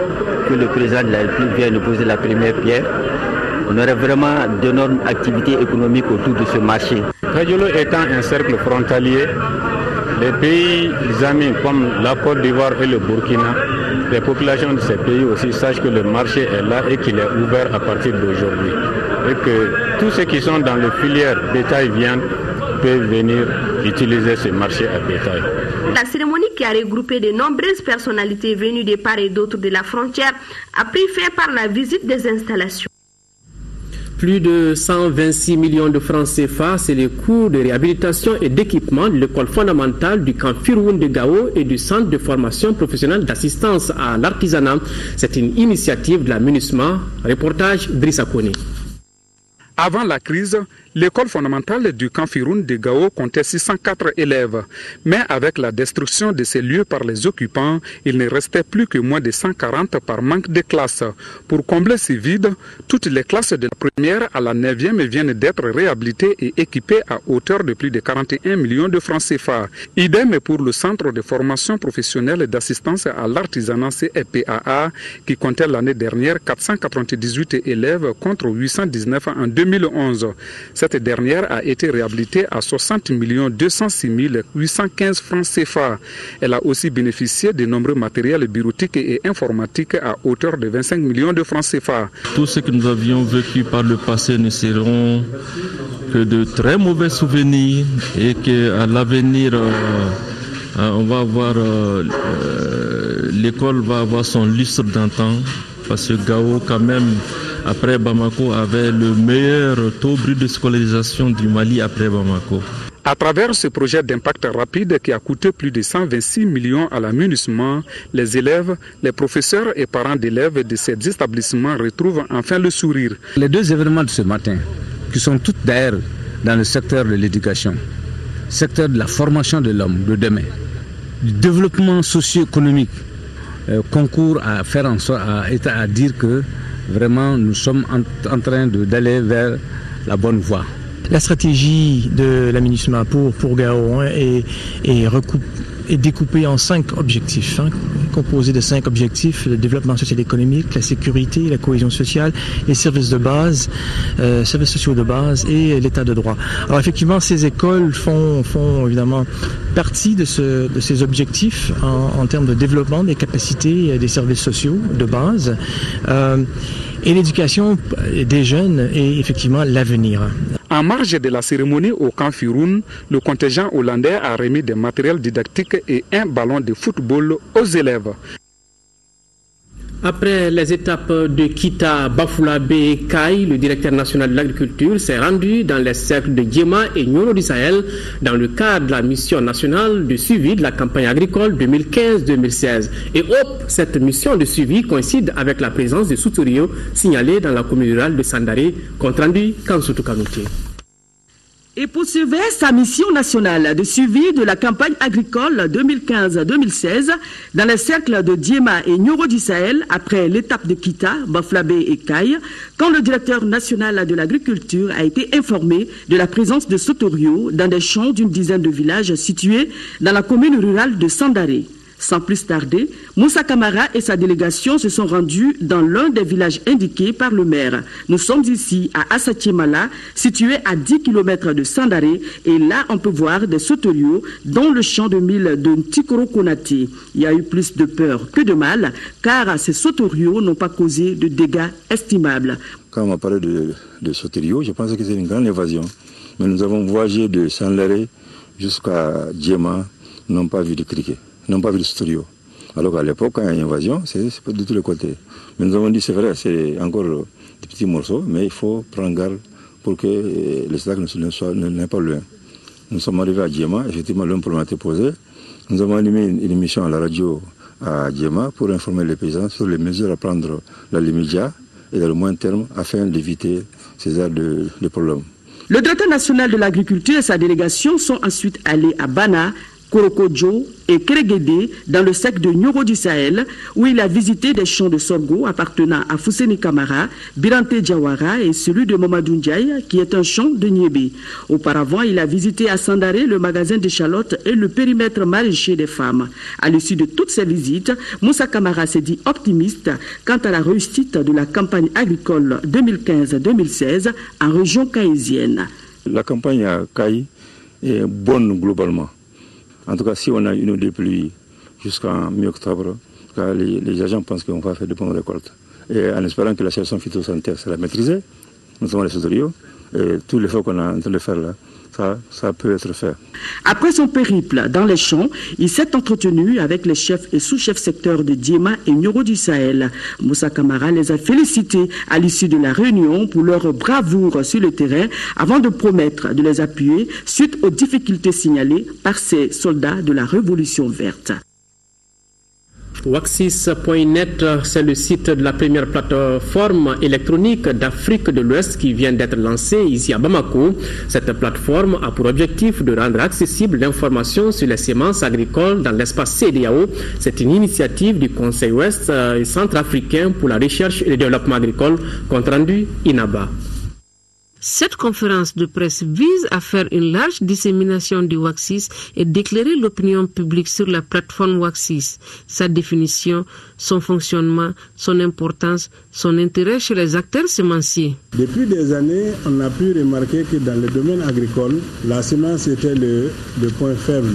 que le président de la République vient de poser la première pierre, on aurait vraiment d'énormes activités économiques autour de ce marché. Kadiolo étant un cercle frontalier, les pays amis comme la Côte d'Ivoire et le Burkina, les populations de ces pays aussi sachent que le marché est là et qu'il est ouvert à partir d'aujourd'hui. Et que tous ceux qui sont dans les filières bétail-viande peuvent venir utiliser ce marché à bétail. La cérémonie qui a regroupé de nombreuses personnalités venues de part et d'autre de la frontière a pris fin par la visite des installations. Plus de 126 millions de francs CFA, c'est le coût de réhabilitation et d'équipement de l'école fondamentale du camp Firoun de Gao et du centre de formation professionnelle d'assistance à l'artisanat. C'est une initiative de la MINUSMA. Reportage Drissa Kone. Avant la crise, l'école fondamentale du camp Firoun de Gao comptait 604 élèves. Mais avec la destruction de ces lieux par les occupants, il ne restait plus que moins de 140 par manque de classes. Pour combler ces vides, toutes les classes de la première à la 9e viennent d'être réhabilitées et équipées à hauteur de plus de 41 millions de francs CFA. Idem pour le centre de formation professionnelle d'assistance à l'artisanat CFPAA qui comptait l'année dernière 498 élèves contre 819 en 2011. Cette dernière a été réhabilitée à 60 206 815 francs CFA. Elle a aussi bénéficié de nombreux matériels bureautiques et informatiques à hauteur de 25 millions de francs CFA. Tout ce que nous avions vécu par le passé ne seront que de très mauvais souvenirs et qu'à l'avenir, on va avoir l'école va avoir son lustre d'antan. Parce que Gao, quand même, après Bamako, avait le meilleur taux brut de scolarisation du Mali après Bamako. À travers ce projet d'impact rapide qui a coûté plus de 126 millions à la MINUSMA, les élèves, les professeurs et parents d'élèves de ces établissements retrouvent enfin le sourire. Les 2 événements de ce matin, qui sont toutes d'ailleurs dans le secteur de l'éducation, secteur de la formation de l'homme de demain, du développement socio-économique concourt à faire en sorte, à dire que vraiment nous sommes en train d'aller vers la bonne voie. La stratégie de la MINUSMA pour Gao est découpée en 5 objectifs, composés de 5 objectifs: le développement social et économique, la sécurité, la cohésion sociale, les services de base, services sociaux de base et l'état de droit. Alors effectivement, ces écoles font évidemment partie de ces objectifs en termes de développement des capacités des services sociaux de base. Et l'éducation des jeunes est effectivement l'avenir. En marge de la cérémonie au camp Firoun, le contingent hollandais a remis des matériels didactiques et un ballon de football aux élèves. Après les étapes de Kita, Bafulabe et Kai, le directeur national de l'agriculture s'est rendu dans les cercles de Djema et Nioro du Sahel dans le cadre de la mission nationale de suivi de la campagne agricole 2015-2016. Et hop, cette mission de suivi coïncide avec la présence de Souturio signalée dans la commune rurale de Sandaré, compte rendu Kansoutou Kanouté. Et poursuivait sa mission nationale de suivi de la campagne agricole 2015-2016 dans les cercles de Djema et Nioro du Sahel après l'étape de Kita, Bafulabe et Kai, quand le directeur national de l'agriculture a été informé de la présence de Souturio dans des champs d'une dizaine de villages situés dans la commune rurale de Sandaré. Sans plus tarder, Moussa Camara et sa délégation se sont rendus dans l'un des villages indiqués par le maire. Nous sommes ici à Assatiemala, situé à 10 km de Sandaré, et là on peut voir des sauteriaux dans le champ de mil de Ntikoro Konate. Il y a eu plus de peur que de mal, car ces sauteriaux n'ont pas causé de dégâts estimables. Quand on m'a parlé de sauteriaux, je pensais que c'était une grande évasion. Mais nous avons voyagé de Sandaré jusqu'à Djema, n'ont pas vu de criquet. N'ont pas vu de studio. Alors qu'à l'époque, quand il y a une invasion, c'est pas de tous les côtés. Mais nous avons dit, c'est vrai, c'est encore des petits morceaux, mais il faut prendre garde pour que les stacks ne pas loin. Nous sommes arrivés à Djema, effectivement, l'un problème a été posé. Nous avons animé une émission à la radio à Djema pour informer les paysans sur les mesures à prendre dans l'immédiat et dans le moyen terme afin d'éviter ces genres de problèmes. Le directeur national de l'agriculture et sa délégation sont ensuite allés à Bana, Korokodjo et Kéréguédé dans le cercle de Nioro du Sahel, où il a visité des champs de sorgho appartenant à Fousseni Kamara, Birante Diawara et celui de Mamadou Ndiaye, qui est un champ de Niébé. Auparavant, il a visité à Sandaré le magasin d'échalotes et le périmètre maraîcher des femmes. À l'issue de toutes ces visites, Moussa Camara s'est dit optimiste quant à la réussite de la campagne agricole 2015-2016 en région kaïsienne. La campagne à Kaï est bonne globalement. En tout cas, si on a une des pluies jusqu'en mi-octobre, les agents pensent qu'on va faire de bonnes récoltes. Et en espérant que la situation phytosanitaire sera maîtrisée, nous avons les sauteriaux, et tous les efforts qu'on est en train de faire là, ça peut être fait. Après son périple dans les champs, il s'est entretenu avec les chefs et sous-chefs secteurs de Djema et Nioro du Sahel. Moussa Camara les a félicités à l'issue de la réunion pour leur bravoure sur le terrain avant de promettre de les appuyer suite aux difficultés signalées par ces soldats de la Révolution verte. Waxis.net, c'est le site de la première plateforme électronique d'Afrique de l'Ouest qui vient d'être lancée ici à Bamako. Cette plateforme a pour objectif de rendre accessible l'information sur les semences agricoles dans l'espace CEDEAO. C'est une initiative du Conseil ouest et centrafricain pour la recherche et le développement agricole, compte rendu INABA. Cette conférence de presse vise à faire une large dissémination du Waxis et d'éclairer l'opinion publique sur la plateforme Waxis, sa définition, son fonctionnement, son importance, son intérêt chez les acteurs semenciers. Depuis des années, on a pu remarquer que dans le domaine agricole, la semence était le point faible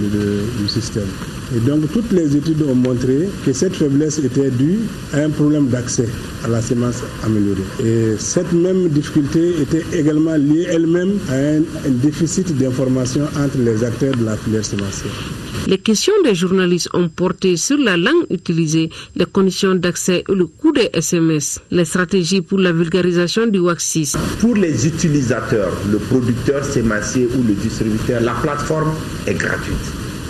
du système. Et donc toutes les études ont montré que cette faiblesse était due à un problème d'accès à la semence améliorée. Et cette même difficulté était également liée elle-même à un déficit d'information entre les acteurs de la filière semencière. Les questions des journalistes ont porté sur la langue utilisée, les conditions d'accès et le coût des SMS, les stratégies pour la vulgarisation du Waxis. Pour les utilisateurs, le producteur semencier ou le distributeur, la plateforme est gratuite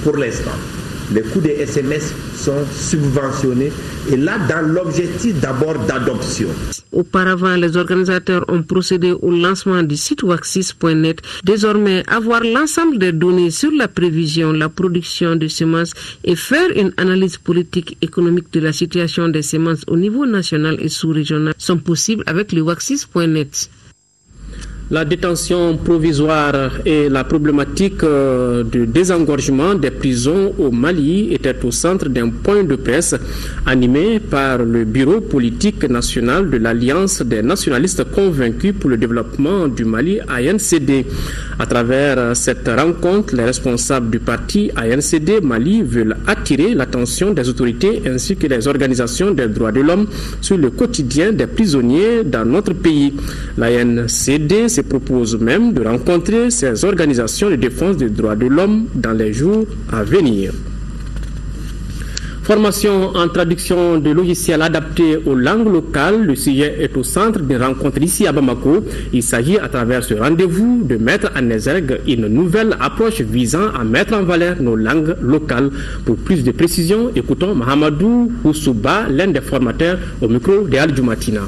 pour l'instant. les coûts des SMS sont subventionnés. Et là, dans l'objectif d'abord d'adoption. Auparavant, les organisateurs ont procédé au lancement du site waxis.net. Désormais, avoir l'ensemble des données sur la prévision, la production de semences et faire une analyse politique économique de la situation des semences au niveau national et sous-régional sont possibles avec le waxis.net. La détention provisoire et la problématique de désengorgement des prisons au Mali étaient au centre d'un point de presse animé par le bureau politique national de l'Alliance des nationalistes convaincus pour le développement du Mali, ANCD. À travers cette rencontre, les responsables du parti ANCD Mali veulent attirer l'attention des autorités ainsi que des organisations des droits de l'homme sur le quotidien des prisonniers dans notre pays. L'ANCD se propose même de rencontrer ces organisations de défense des droits de l'homme dans les jours à venir. Formation en traduction de logiciels adaptés aux langues locales, le sujet est au centre d'une rencontre ici à Bamako. Il s'agit à travers ce rendez-vous de mettre en exergue une nouvelle approche visant à mettre en valeur nos langues locales. Pour plus de précisions, écoutons Mahamadou Oussouba, l'un des formateurs au micro de Al Jumatina.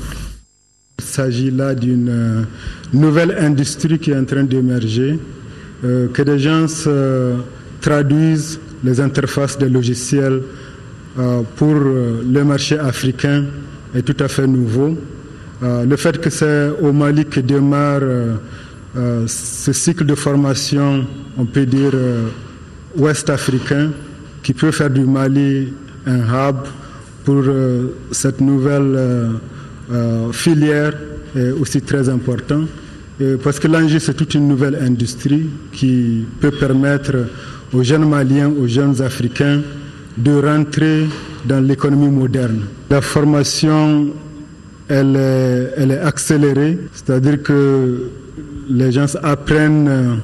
Il s'agit là d'une nouvelle industrie qui est en train d'émerger, que des gens traduisent les interfaces des logiciels pour le marché africain est tout à fait nouveau. Le fait que c'est au Mali que démarre ce cycle de formation, on peut dire ouest-africain, qui peut faire du Mali un hub pour cette nouvelle filière est aussi très important. Parce que l'enjeu, c'est toute une nouvelle industrie qui peut permettre aux jeunes Maliens, aux jeunes Africains de rentrer dans l'économie moderne. La formation, elle est accélérée, c'est-à-dire que les gens apprennent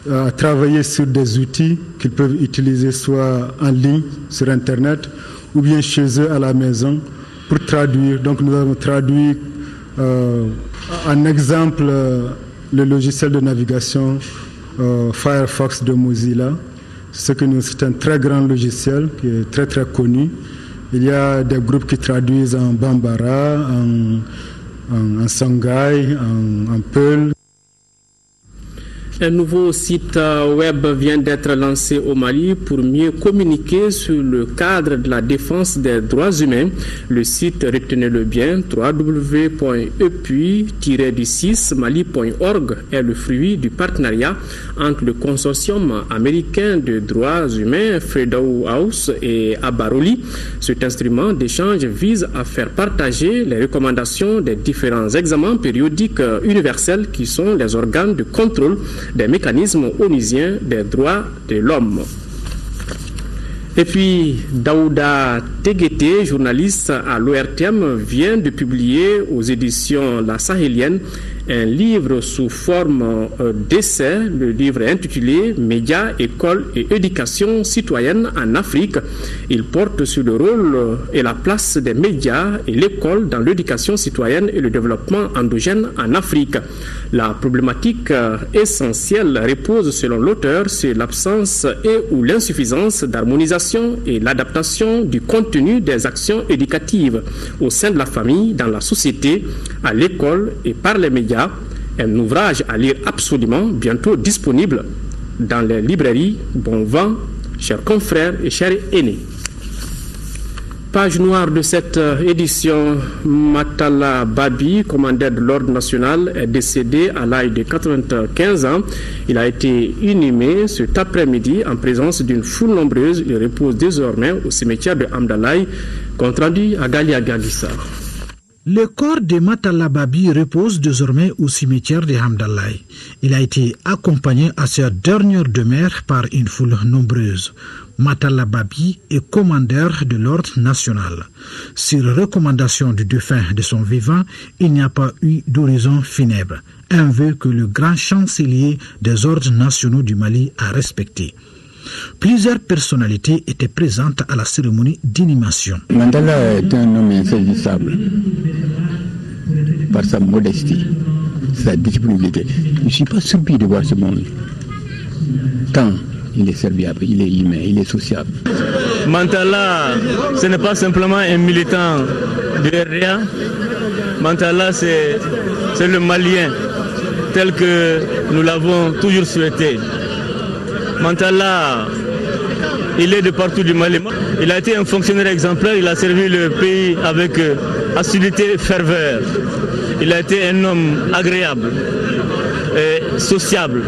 à travailler sur des outils qu'ils peuvent utiliser soit en ligne, sur Internet, ou bien chez eux à la maison pour traduire. Donc nous avons traduit en exemple le logiciel de navigation Firefox de Mozilla. C'est un très grand logiciel qui est très très connu. Il y a des groupes qui traduisent en Bambara, en Songhai, en Peul. Un nouveau site web vient d'être lancé au Mali pour mieux communiquer sur le cadre de la défense des droits humains. Le site, retenez-le bien, www.epi-mali.org est le fruit du partenariat entre le consortium américain de droits humains Freedom House et Abaroli. Cet instrument d'échange vise à faire partager les recommandations des différents examens périodiques universels qui sont les organes de contrôle des mécanismes onusiens des droits de l'homme. Et puis, Daouda Teguete, journaliste à l'ORTM, vient de publier aux éditions La Sahélienne un livre sous forme d'essai, le livre intitulé « Médias, écoles et éducation citoyenne en Afrique ». Il porte sur le rôle et la place des médias et l'école dans l'éducation citoyenne et le développement endogène en Afrique. La problématique essentielle repose, selon l'auteur, sur l'absence et ou l'insuffisance d'harmonisation et l'adaptation du contenu des actions éducatives au sein de la famille, dans la société, à l'école et par les médias. Un ouvrage à lire absolument, bientôt disponible dans les librairies. Bon vent, chers confrères et chers aînés. Page noire de cette édition, Matala Babi, commandeur de l'Ordre national, est décédé à l'âge de 95 ans. Il a été inhumé cet après-midi en présence d'une foule nombreuse. Il repose désormais au cimetière de Hamdalaï, compte rendu à Galia-Gadissa. Le corps de Matala Babi repose désormais au cimetière de Hamdalaï. Il a été accompagné à sa dernière demeure par une foule nombreuse. Matala Babi est commandeur de l'Ordre national. Sur recommandation du défunt de son vivant, il n'y a pas eu d'horizon funèbre, un vœu que le grand chancelier des ordres nationaux du Mali a respecté. Plusieurs personnalités étaient présentes à la cérémonie d'inhumation. Mandela est un homme insaisissable par sa modestie, sa disponibilité. Je ne suis pas surpris de voir ce monde. Tant il est serviable, il est humain, il est sociable. Mantala, ce n'est pas simplement un militant de RDA. Mantala, c'est le Malien tel que nous l'avons toujours souhaité. Mantala, il est de partout du Mali. Il a été un fonctionnaire exemplaire, il a servi le pays avec assiduité et ferveur. Il a été un homme agréable, et sociable.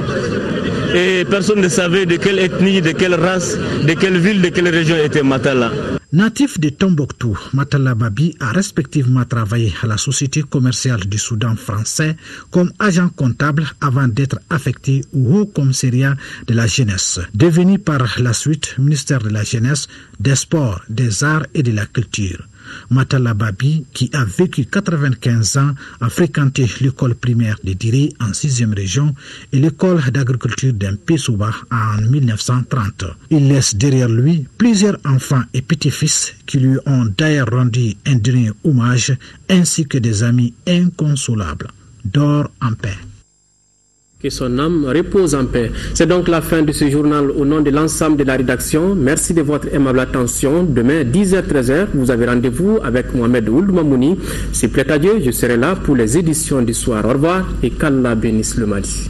Et personne ne savait de quelle ethnie, de quelle race, de quelle ville, de quelle région était Matala. Natif de Tombouctou, Matala Babi a respectivement travaillé à la Société commerciale du Soudan français comme agent comptable avant d'être affecté au Haut Commissariat de la jeunesse, devenu par la suite ministère de la jeunesse, des sports, des arts et de la culture. Matala Babi, qui a vécu 95 ans, a fréquenté l'école primaire de Diré en 6e région et l'école d'agriculture d'Mpesouba en 1930. Il laisse derrière lui plusieurs enfants et petits-fils qui lui ont d'ailleurs rendu un dernier hommage ainsi que des amis inconsolables. Dors en paix. Que son âme repose en paix. C'est donc la fin de ce journal au nom de l'ensemble de la rédaction. Merci de votre aimable attention. Demain, 10h-13h, vous avez rendez-vous avec Mohamed Ould Mamouni. S'il plaît à Dieu, je serai là pour les éditions du soir. Au revoir et qu'Allah bénisse le Mali.